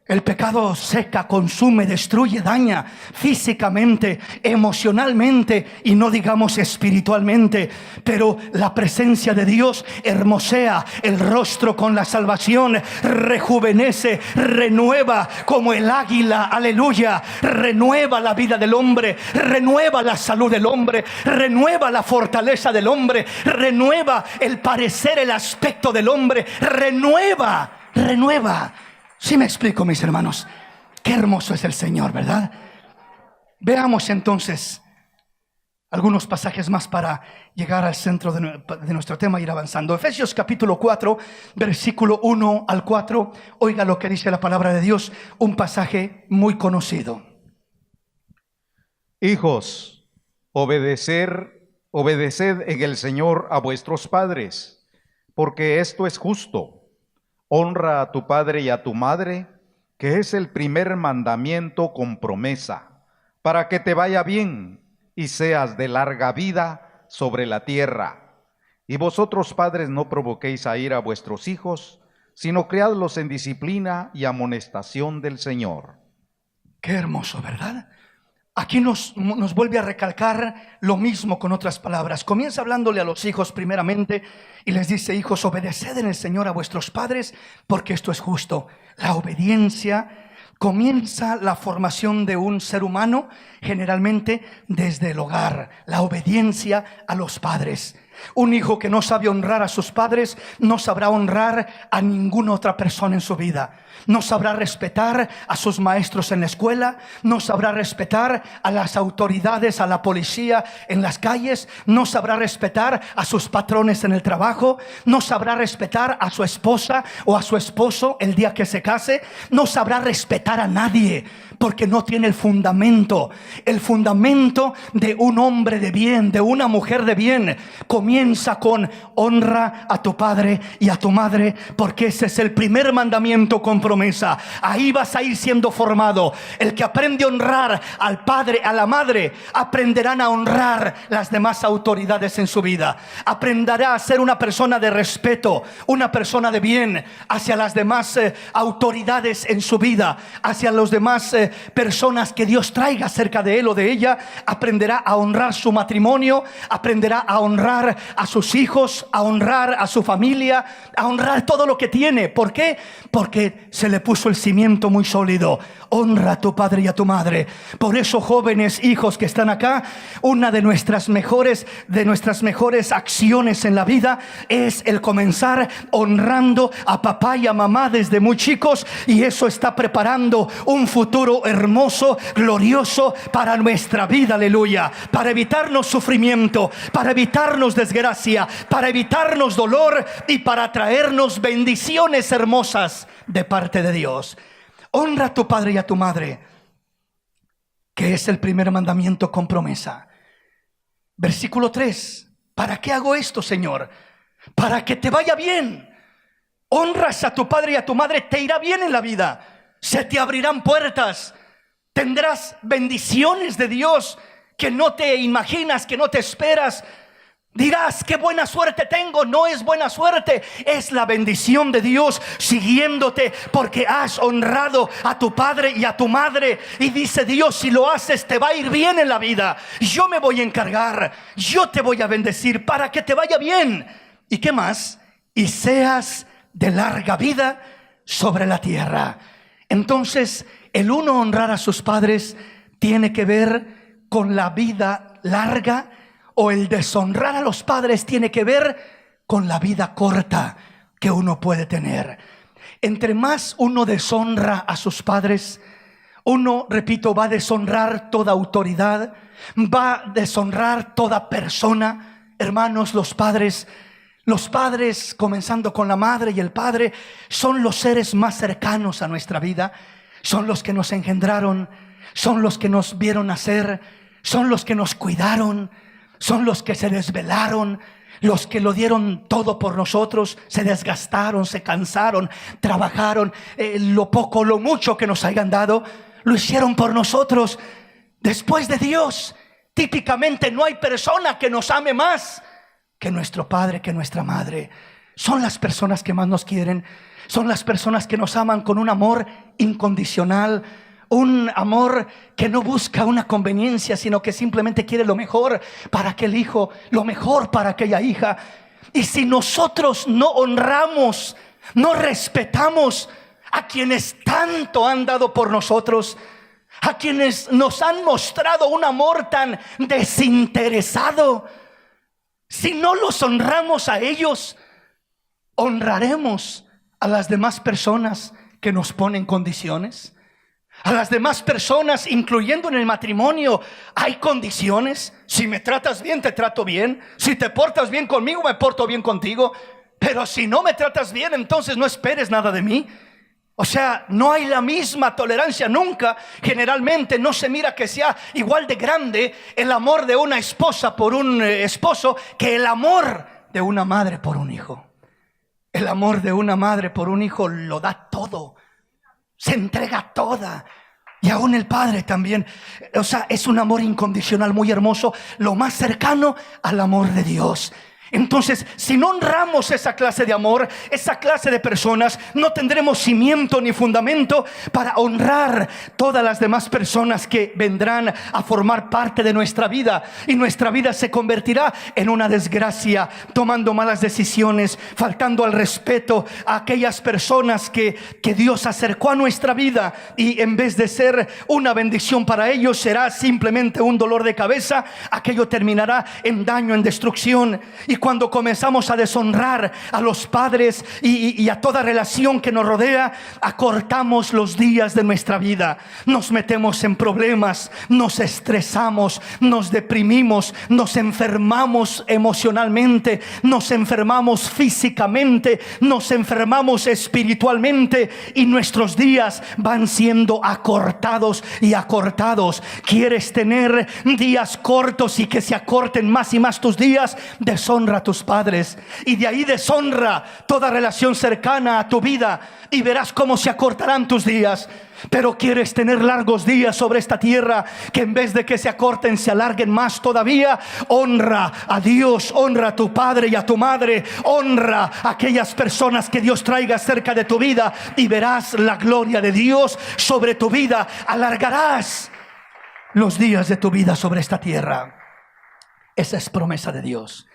El pecado seca, consume, destruye, daña físicamente, emocionalmente y no digamos espiritualmente. Pero la presencia de Dios hermosea el rostro con la salvación, rejuvenece, renueva como el águila, aleluya. Renueva la vida del hombre, renueva la salud del hombre, renueva la fortaleza del hombre, renueva el parecer, el aspecto del hombre, renueva. ¿Sí me explico, mis hermanos? Qué hermoso es el Señor, ¿verdad? Veamos entonces algunos pasajes más para llegar al centro de nuestro tema e ir avanzando. Efesios capítulo 4, versículo 1 al 4. Oiga lo que dice la palabra de Dios, un pasaje muy conocido. Hijos, obedeced en el Señor a vuestros padres, porque esto es justo. Honra a tu padre y a tu madre, que es el primer mandamiento con promesa, para que te vaya bien y seas de larga vida sobre la tierra. Y vosotros, padres, no provoquéis a ira a vuestros hijos, sino criadlos en disciplina y amonestación del Señor. Qué hermoso, ¿verdad? Aquí nos vuelve a recalcar lo mismo con otras palabras. Comienza hablándole a los hijos primeramente y les dice: hijos, obedeced en el Señor a vuestros padres, porque esto es justo. La obediencia comienza la formación de un ser humano generalmente desde el hogar. La obediencia a los padres. Un hijo que no sabe honrar a sus padres no sabrá honrar a ninguna otra persona en su vida. No sabrá respetar a sus maestros en la escuela, no sabrá respetar a las autoridades, a la policía en las calles, no sabrá respetar a sus patrones en el trabajo, no sabrá respetar a su esposa o a su esposo el día que se case, no sabrá respetar a nadie, porque no tiene el fundamento de un hombre de bien, de una mujer de bien. Comienza con: honra a tu padre y a tu madre, porque ese es el primer mandamiento con promesa. Ahí vas a ir siendo formado. El que aprende a honrar al padre, a la madre, aprenderán a honrar las demás autoridades en su vida. Aprenderá a ser una persona de respeto, una persona de bien hacia las demás autoridades en su vida, hacia los demás personas que Dios traiga cerca de él o de ella. Aprenderá a honrar su matrimonio, aprenderá a honrar a sus hijos, a honrar a su familia, a honrar todo lo que tiene. ¿Por qué? Porque se le puso el cimiento muy sólido. Honra a tu padre y a tu madre. Por eso, jóvenes hijos que están acá, una de nuestras mejores acciones en la vida es el comenzar honrando a papá y a mamá desde muy chicos, y eso está preparando un futuro hermoso, glorioso para nuestra vida, aleluya, para evitarnos sufrimiento, para evitarnos desgracia, para evitarnos dolor y para traernos bendiciones hermosas de parte de Dios. Honra a tu padre y a tu madre, que es el primer mandamiento con promesa. Versículo 3. ¿Para qué hago esto, Señor? Para que te vaya bien. Honras a tu padre y a tu madre, te irá bien en la vida. Se te abrirán puertas. Tendrás bendiciones de Dios que no te imaginas, que no te esperas. Dirás: qué buena suerte tengo. No es buena suerte, es la bendición de Dios siguiéndote, porque has honrado a tu padre y a tu madre. Y dice Dios: si lo haces, te va a ir bien en la vida. Yo me voy a encargar, yo te voy a bendecir para que te vaya bien. ¿Y qué más? Y seas de larga vida sobre la tierra. Entonces, el uno honrar a sus padres tiene que ver con la vida larga, o el deshonrar a los padres tiene que ver con la vida corta que uno puede tener. Entre más uno deshonra a sus padres, uno, repito, va a deshonrar toda autoridad, va a deshonrar toda persona. Hermanos, los padres, comenzando con la madre y el padre, son los seres más cercanos a nuestra vida. Son los que nos engendraron, son los que nos vieron nacer, son los que nos cuidaron, son los que se desvelaron, los que lo dieron todo por nosotros, se desgastaron, se cansaron, trabajaron, lo poco, lo mucho que nos hayan dado, lo hicieron por nosotros. Después de Dios, típicamente no hay persona que nos ame más que nuestro padre, que nuestra madre. Son las personas que más nos quieren, son las personas que nos aman con un amor incondicional, un amor que no busca una conveniencia, sino que simplemente quiere lo mejor para aquel hijo, lo mejor para aquella hija. Y si nosotros no honramos, no respetamos a quienes tanto han dado por nosotros, a quienes nos han mostrado un amor tan desinteresado, si no los honramos a ellos, honraremos a las demás personas que nos ponen condiciones. A las demás personas, incluyendo en el matrimonio, hay condiciones. Si me tratas bien, te trato bien. Si te portas bien conmigo, me porto bien contigo. Pero si no me tratas bien, entonces no esperes nada de mí. O sea, no hay la misma tolerancia nunca. Generalmente no se mira que sea igual de grande el amor de una esposa por un esposo que el amor de una madre por un hijo. El amor de una madre por un hijo lo da todo, se entrega toda. Y aún el padre también. O sea, es un amor incondicional muy hermoso, lo más cercano al amor de Dios. Entonces, si no honramos esa clase de amor, esa clase de personas, no tendremos cimiento ni fundamento para honrar todas las demás personas que vendrán a formar parte de nuestra vida. Y nuestra vida se convertirá en una desgracia, tomando malas decisiones, faltando al respeto a aquellas personas que Dios acercó a nuestra vida. Y en vez de ser una bendición para ellos, será simplemente un dolor de cabeza. Aquello terminará en daño, en destrucción. Y cuando comenzamos a deshonrar a los padres y a toda relación que nos rodea, acortamos los días de nuestra vida. Nos metemos en problemas, nos estresamos, nos deprimimos, nos enfermamos emocionalmente, nos enfermamos físicamente, nos enfermamos espiritualmente, y nuestros días van siendo acortados y acortados. ¿Quieres tener días cortos y que se acorten más y más tus días? Deshonra a tus padres, y de ahí deshonra toda relación cercana a tu vida, y verás cómo se acortarán tus días. Pero quieres tener largos días sobre esta tierra, que en vez de que se acorten, se alarguen más todavía. Honra a Dios, honra a tu padre y a tu madre, honra a aquellas personas que Dios traiga cerca de tu vida, y verás la gloria de Dios sobre tu vida. Alargarás los días de tu vida sobre esta tierra. Esa es promesa de Dios,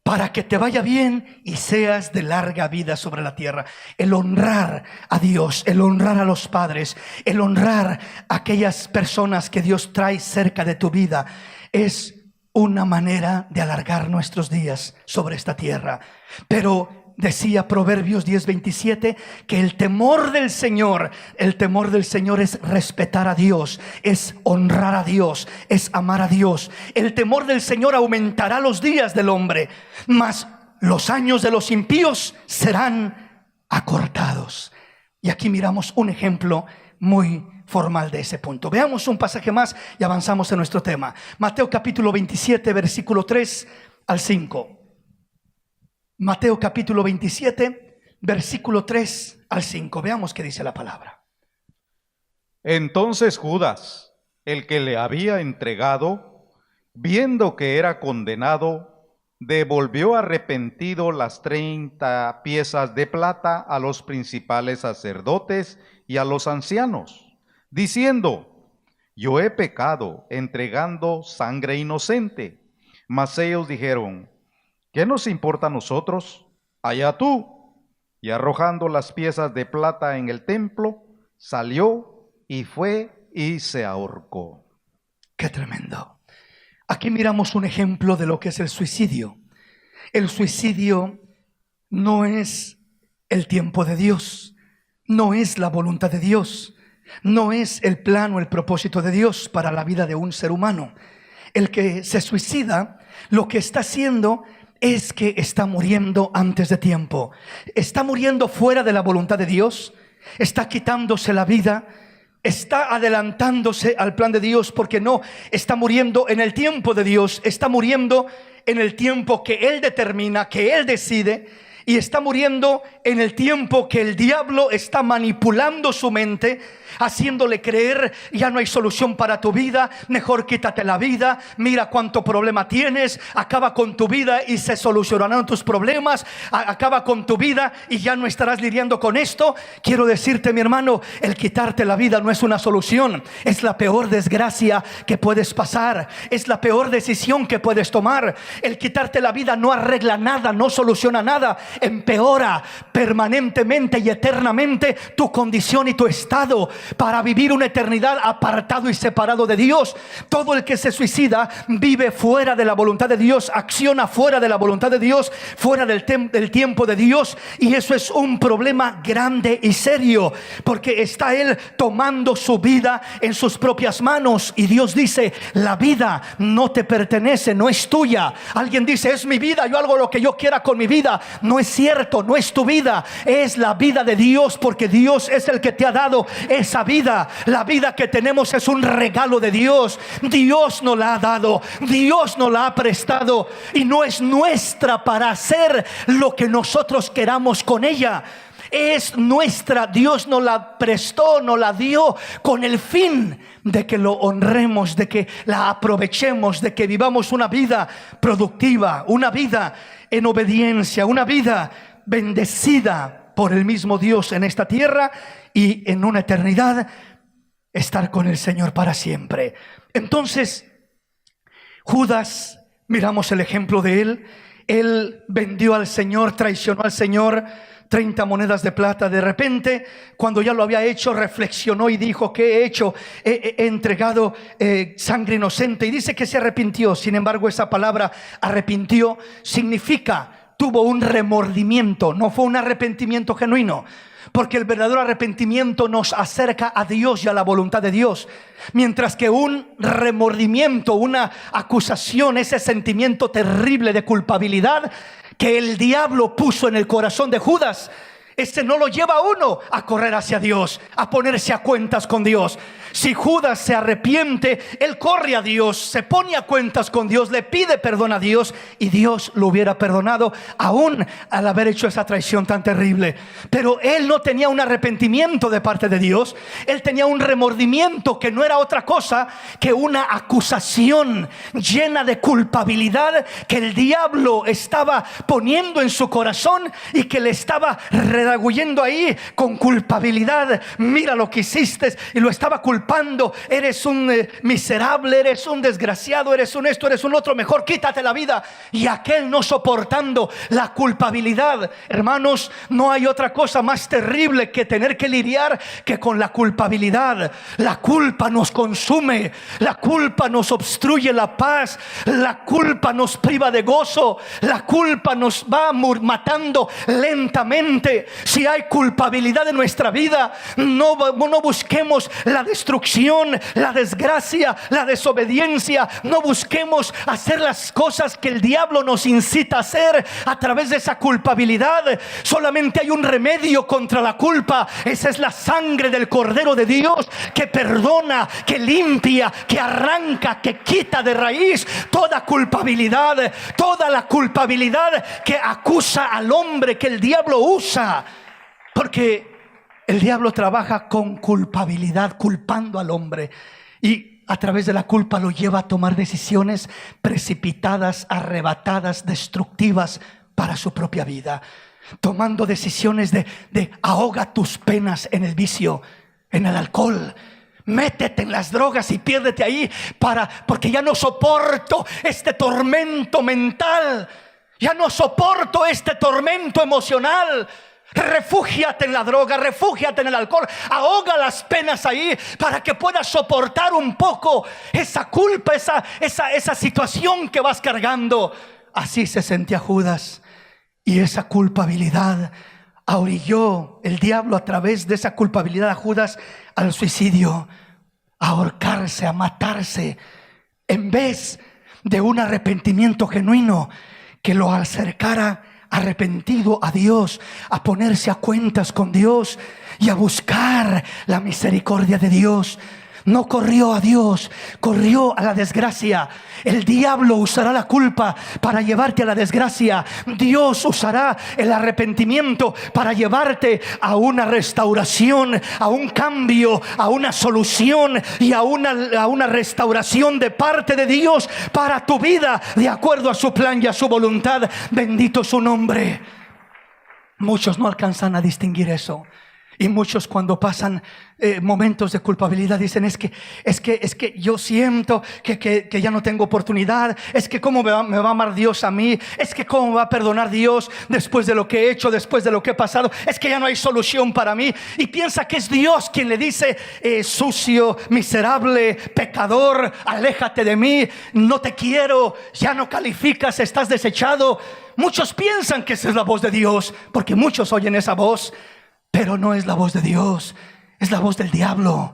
para que te vaya bien y seas de larga vida sobre la tierra. El honrar a Dios, el honrar a los padres, el honrar a aquellas personas que Dios trae cerca de tu vida, es una manera de alargar nuestros días sobre esta tierra. Pero decía Proverbios 10:27 que el temor del Señor es respetar a Dios, es honrar a Dios, es amar a Dios. El temor del Señor aumentará los días del hombre, mas los años de los impíos serán acortados. Y aquí miramos un ejemplo muy formal de ese punto. Veamos un pasaje más y avanzamos en nuestro tema. Mateo capítulo 27, versículo 3 al 5. Mateo capítulo 27, versículo 3 al 5. Veamos qué dice la palabra. Entonces Judas, el que le había entregado, viendo que era condenado, devolvió arrepentido las 30 piezas de plata a los principales sacerdotes y a los ancianos, diciendo: yo he pecado entregando sangre inocente. Mas ellos dijeron: ¿qué nos importa a nosotros? Allá tú. Y arrojando las piezas de plata en el templo, salió y fue y se ahorcó. ¡Qué tremendo! Aquí miramos un ejemplo de lo que es el suicidio. El suicidio no es el tiempo de Dios, no es la voluntad de Dios, no es el plan o el propósito de Dios para la vida de un ser humano. El que se suicida, lo que está haciendo es que está muriendo antes de tiempo, está muriendo fuera de la voluntad de Dios, está quitándose la vida está adelantándose al plan de Dios, porque no está muriendo en el tiempo de Dios, está muriendo en el tiempo que Él determina, que Él decide, y está muriendo en el tiempo que el diablo está manipulando su mente, haciéndole creer: ya no hay solución para tu vida, mejor quítate la vida, mira cuánto problema tienes, acaba con tu vida y se solucionarán tus problemas, acaba con tu vida y ya no estarás lidiando con esto. Quiero decirte, mi hermano, el quitarte la vida no es una solución, es la peor desgracia que puedes pasar, es la peor decisión que puedes tomar. El quitarte la vida no arregla nada, no soluciona nada, empeora permanentemente y eternamente tu condición y tu estado, para vivir una eternidad apartado y separado de Dios. Todo el que se suicida vive fuera de la voluntad de Dios, acciona fuera de la voluntad de Dios, fuera del tiempo de Dios, y eso es un problema grande y serio, porque está él tomando su vida en sus propias manos. Y Dios dice: la vida no te pertenece, no es tuya. Alguien dice: es mi vida, yo hago lo que yo quiera con mi vida. No es cierto, no es tu vida, es la vida de Dios, porque Dios es el que te ha dado esa vida. La vida que tenemos es un regalo de Dios. Dios nos la ha dado, Dios nos la ha prestado, y no es nuestra para hacer lo que nosotros queramos con ella. Es nuestra, Dios nos la prestó, nos la dio con el fin de que lo honremos, de que la aprovechemos, de que vivamos una vida productiva, una vida en obediencia, una vida bendecida por el mismo Dios en esta tierra, y en una eternidad estar con el Señor para siempre. Entonces, Judas, miramos el ejemplo de él. Él vendió al Señor, traicionó al Señor, 30 monedas de plata. De repente, cuando ya lo había hecho, reflexionó y dijo: ¿qué he hecho? He entregado sangre inocente. Y dice que se arrepintió. Sin embargo, esa palabra arrepintió significa: tuvo un remordimiento, no fue un arrepentimiento genuino. Porque el verdadero arrepentimiento nos acerca a Dios y a la voluntad de Dios, mientras que un remordimiento, una acusación, ese sentimiento terrible de culpabilidad que el diablo puso en el corazón de Judas, este no lo lleva a uno a correr hacia Dios, a ponerse a cuentas con Dios. Si Judas se arrepiente, él corre a Dios, se pone a cuentas con Dios, le pide perdón a Dios, y Dios lo hubiera perdonado aún al haber hecho esa traición tan terrible. Pero él no tenía un arrepentimiento de parte de Dios, él tenía un remordimiento que no era otra cosa que una acusación llena de culpabilidad que el diablo estaba poniendo en su corazón y que le estaba redarguyendo ahí con culpabilidad. Mira lo que hiciste, y lo estaba culpando. Eres un miserable, eres un desgraciado, eres un esto, eres un otro, mejor quítate la vida. Y aquel no soportando la culpabilidad. Hermanos, no hay otra cosa más terrible que tener que lidiar que con la culpabilidad. La culpa nos consume, la culpa nos obstruye la paz, la culpa nos priva de gozo, la culpa nos va matando lentamente. Si hay culpabilidad en nuestra vida, no busquemos la destrucción, la desgracia, la desobediencia. No busquemos hacer las cosas que el diablo nos incita a hacer a través de esa culpabilidad. Solamente hay un remedio contra la culpa. Esa es la sangre del Cordero de Dios, que perdona, que limpia, que arranca, que quita de raíz toda culpabilidad, toda la culpabilidad que acusa al hombre, que el diablo usa. Porque el diablo trabaja con culpabilidad, culpando al hombre, y a través de la culpa lo lleva a tomar decisiones precipitadas, arrebatadas, destructivas para su propia vida. Tomando decisiones de ahoga tus penas en el vicio, en el alcohol. Métete en las drogas y piérdete ahí porque ya no soporto este tormento mental. Ya no soporto este tormento emocional. Refúgiate en la droga, refúgiate en el alcohol, ahoga las penas ahí para que puedas soportar un poco esa culpa, esa situación que vas cargando. Así se sentía Judas, y esa culpabilidad orilló el diablo a través de esa culpabilidad a Judas al suicidio, a ahorcarse, a matarse, en vez de un arrepentimiento genuino que lo acercara arrepentido a Dios, a ponerse a cuentas con Dios y a buscar la misericordia de Dios. No corrió a Dios, corrió a la desgracia. El diablo usará la culpa para llevarte a la desgracia. Dios usará el arrepentimiento para llevarte a una restauración, a un cambio, a una solución y a una restauración de parte de Dios para tu vida, de acuerdo a su plan y a su voluntad. Bendito su nombre. Muchos no alcanzan a distinguir eso. Y muchos, cuando pasan momentos de culpabilidad, dicen: es que yo siento que ya no tengo oportunidad. Es que cómo me va a amar Dios a mí. Es que cómo me va a perdonar Dios después de lo que he hecho, después de lo que he pasado. Es que ya no hay solución para mí. Y piensa que es Dios quien le dice: sucio, miserable, pecador, aléjate de mí, no te quiero, ya no calificas, estás desechado. Muchos piensan que esa es la voz de Dios, porque muchos oyen esa voz. Pero no es la voz de Dios, es la voz del diablo.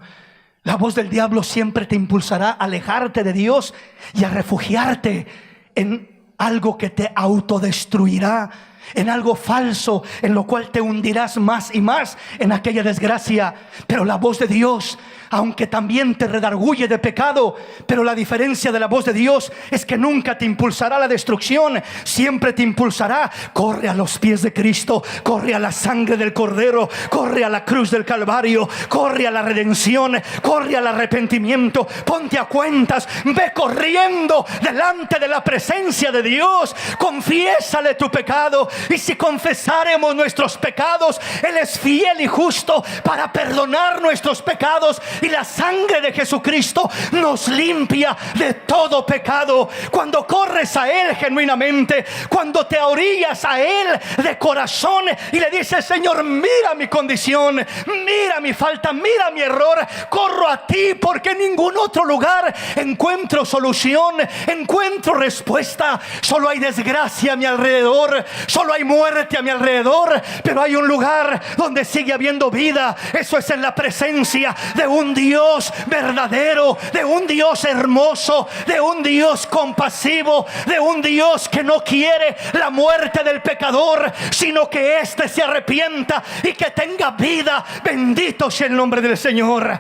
La voz del diablo siempre te impulsará a alejarte de Dios y a refugiarte en algo que te autodestruirá, en algo falso, en lo cual te hundirás más y más en aquella desgracia. Pero la voz de Dios, aunque también te redarguye de pecado, pero la diferencia de la voz de Dios es que nunca te impulsará a la destrucción, siempre te impulsará: corre a los pies de Cristo, corre a la sangre del Cordero, corre a la cruz del Calvario, corre a la redención, corre al arrepentimiento, ponte a cuentas, ve corriendo delante de la presencia de Dios, confiésale tu pecado. Y si confesáremos nuestros pecados, Él es fiel y justo para perdonar nuestros pecados, y la sangre de Jesucristo nos limpia de todo pecado. Cuando corres a Él genuinamente, cuando te orillas a Él de corazón y le dices: Señor, mira mi condición, mira mi falta, mira mi error, corro a ti porque en ningún otro lugar encuentro solución, encuentro respuesta. Solo hay desgracia a mi alrededor, solo hay muerte a mi alrededor, pero hay un lugar donde sigue habiendo vida. Eso es en la presencia de un Dios verdadero, de un Dios hermoso, de un Dios compasivo, de un Dios que no quiere la muerte del pecador, sino que éste se arrepienta y que tenga vida. Bendito sea el nombre del Señor.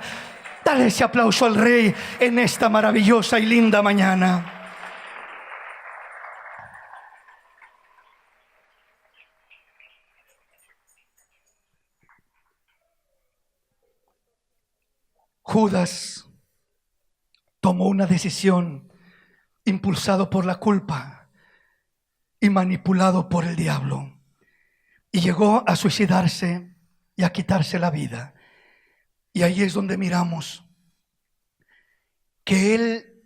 Dale ese aplauso al Rey en esta maravillosa y linda mañana. Judas tomó una decisión impulsado por la culpa y manipulado por el diablo, y llegó a suicidarse y a quitarse la vida. Y ahí es donde miramos que él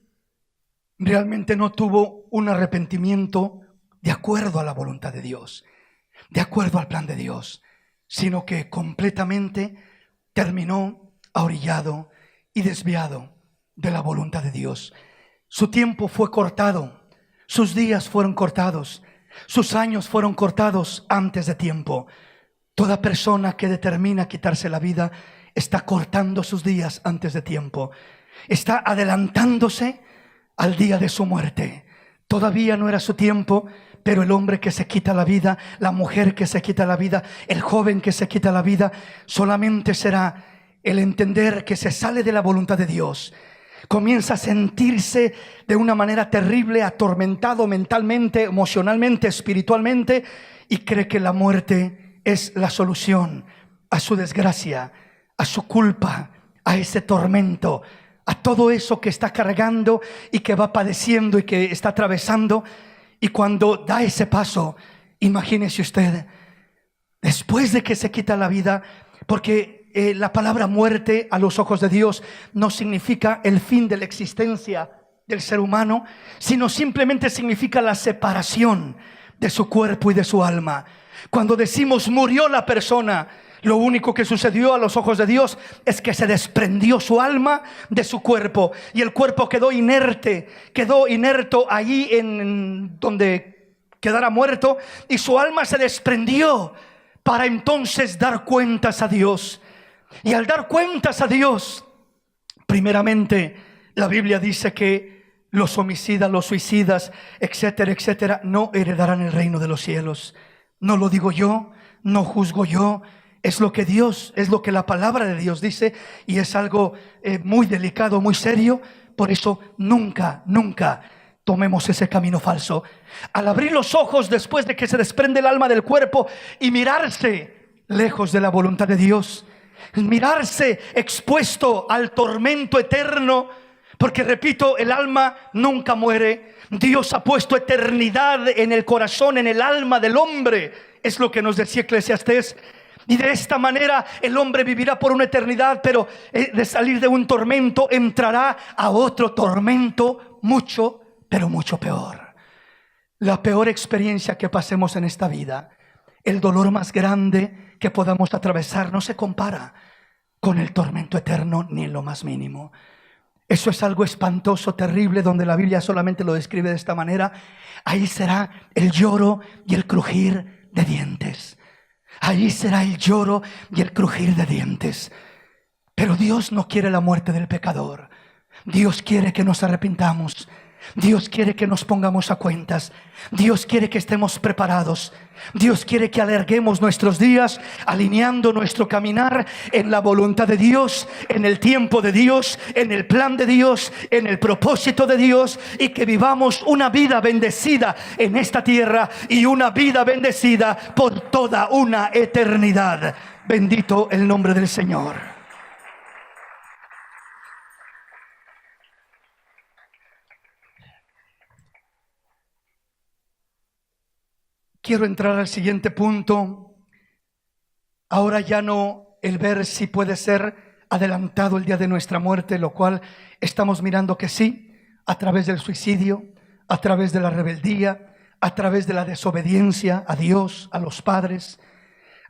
realmente no tuvo un arrepentimiento de acuerdo a la voluntad de Dios, de acuerdo al plan de Dios, sino que completamente terminó ahorillado y desviado de la voluntad de Dios. Su tiempo fue cortado, sus días fueron cortados, sus años fueron cortados antes de tiempo. Toda persona que determina quitarse la vida está cortando sus días antes de tiempo, está adelantándose al día de su muerte. Todavía no era su tiempo, pero el hombre que se quita la vida, la mujer que se quita la vida, el joven que se quita la vida, solamente será el entender que se sale de la voluntad de Dios. Comienza a sentirse de una manera terrible, atormentado mentalmente, emocionalmente, espiritualmente, y cree que la muerte es la solución a su desgracia, a su culpa, a ese tormento, a todo eso que está cargando y que va padeciendo y que está atravesando. Y cuando da ese paso, imagínese usted, después de que se quita la vida, porque la palabra muerte a los ojos de Dios no significa el fin de la existencia del ser humano, sino simplemente significa la separación de su cuerpo y de su alma. Cuando decimos murió la persona, lo único que sucedió a los ojos de Dios es que se desprendió su alma de su cuerpo, y el cuerpo quedó inerte, quedó inerto allí en donde quedara muerto, y su alma se desprendió para entonces dar cuentas a Dios. Y al dar cuentas a Dios, primeramente la Biblia dice que los homicidas, los suicidas, etcétera, etcétera, no heredarán el reino de los cielos. No lo digo yo, no juzgo yo. Es lo que Dios, es lo que la palabra de Dios dice, y es algo muy delicado, muy serio. Por eso nunca tomemos ese camino falso. Al abrir los ojos después de que se desprende el alma del cuerpo y mirarse lejos de la voluntad de Dios, mirarse expuesto al tormento eterno, porque repito, el alma nunca muere. Dios ha puesto eternidad en el corazón, en el alma del hombre. Es lo que nos decía Eclesiastés. Y de esta manera el hombre vivirá por una eternidad, pero de salir de un tormento entrará a otro tormento mucho, pero mucho peor. La peor experiencia que pasemos en esta vida, el dolor más grande que podamos atravesar, no se compara con el tormento eterno ni en lo más mínimo. Eso es algo espantoso, terrible, donde la Biblia solamente lo describe de esta manera. Ahí será el lloro y el crujir de dientes. Allí será el lloro y el crujir de dientes. Pero Dios no quiere la muerte del pecador. Dios quiere que nos arrepintamos. Dios quiere que nos pongamos a cuentas. Dios quiere que estemos preparados. Dios quiere que alarguemos nuestros días alineando nuestro caminar en la voluntad de Dios, en el tiempo de Dios, en el plan de Dios, en el propósito de Dios, y que vivamos una vida bendecida en esta tierra y una vida bendecida por toda una eternidad. Bendito el nombre del Señor. Quiero entrar al siguiente punto. Ahora ya no el ver si puede ser adelantado el día de nuestra muerte, lo cual estamos mirando que sí, a través del suicidio, a través de la rebeldía, a través de la desobediencia a Dios, a los padres,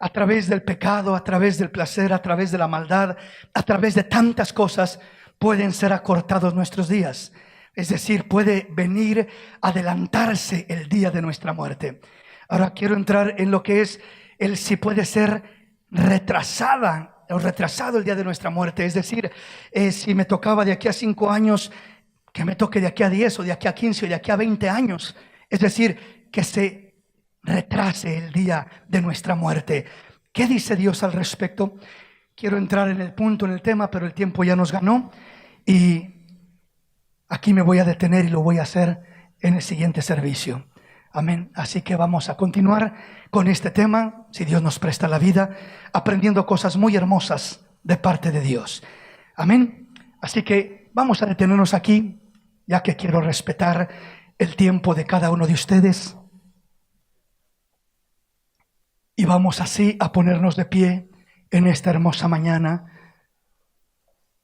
a través del pecado, a través del placer, a través de la maldad, a través de tantas cosas pueden ser acortados nuestros días. Es decir, puede venir adelantarse el día de nuestra muerte. Ahora quiero entrar en lo que es el si puede ser retrasada o retrasado el día de nuestra muerte. Es decir, si me tocaba de aquí a 5 años, que me toque de aquí a 10 o de aquí a 15 o de aquí a 20 años. Es decir, que se retrase el día de nuestra muerte. ¿Qué dice Dios al respecto? Quiero entrar en el punto, en el tema, pero el tiempo ya nos ganó. Y aquí me voy a detener y lo voy a hacer en el siguiente servicio. Amén. Así que vamos a continuar con este tema, si Dios nos presta la vida, aprendiendo cosas muy hermosas de parte de Dios. Amén. Así que vamos a detenernos aquí, ya que quiero respetar el tiempo de cada uno de ustedes. Y vamos así a ponernos de pie en esta hermosa mañana